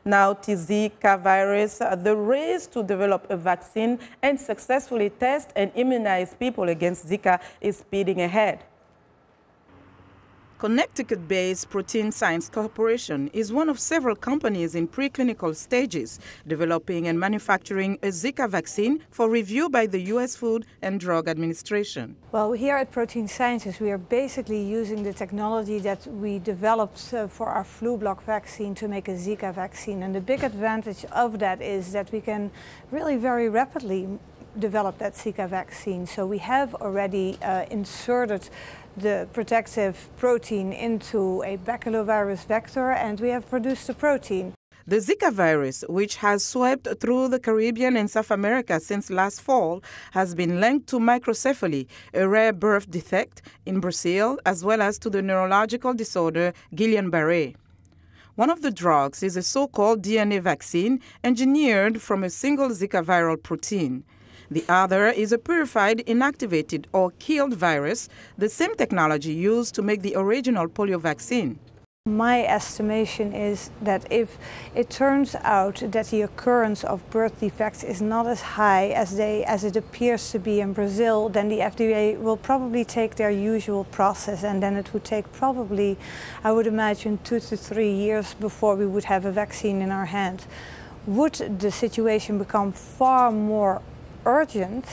Now, the Zika virus, the race to develop a vaccine and successfully test and immunize people against Zika is speeding ahead. Connecticut-based Protein Science Corporation is one of several companies in preclinical stages developing and manufacturing a Zika vaccine for review by the U.S. Food and Drug Administration. Well, here at Protein Sciences, we are basically using the technology that we developed for our flu block vaccine to make a Zika vaccine. And the big advantage of that is that we can really very rapidly develop that Zika vaccine. So we have already inserted the protective protein into a baculovirus vector, and we have produced the protein. The Zika virus, which has swept through the Caribbean and South America since last fall, has been linked to microcephaly, a rare birth defect in Brazil, as well as to the neurological disorder Guillain-Barré. One of the drugs is a so-called DNA vaccine engineered from a single Zika viral protein. The other is a purified, inactivated, or killed virus, the same technology used to make the original polio vaccine. My estimation is that if it turns out that the occurrence of birth defects is not as high as it appears to be in Brazil, then the FDA will probably take their usual process, and then it would take probably, I would imagine, 2 to 3 years before we would have a vaccine in our hand. Would the situation become far more urgent,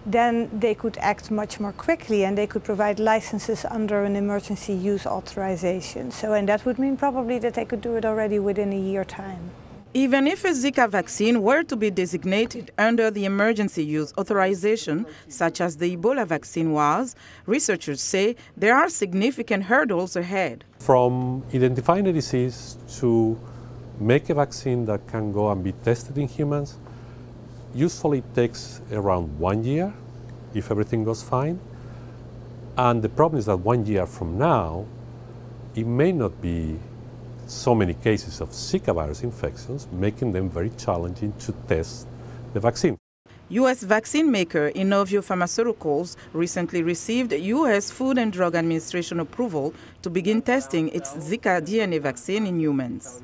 then they could act much more quickly and they could provide licenses under an emergency use authorization. And that would mean probably that they could do it already within a year time. Even if a Zika vaccine were to be designated under the emergency use authorization, such as the Ebola vaccine was, researchers say there are significant hurdles ahead. From identifying a disease to make a vaccine that can go and be tested in humans, usually it takes around 1 year if everything goes fine. And the problem is that 1 year from now, it may not be so many cases of Zika virus infections, making them very challenging to test the vaccine. U.S. vaccine maker Inovio Pharmaceuticals recently received U.S. Food and Drug Administration approval to begin testing its Zika DNA vaccine in humans.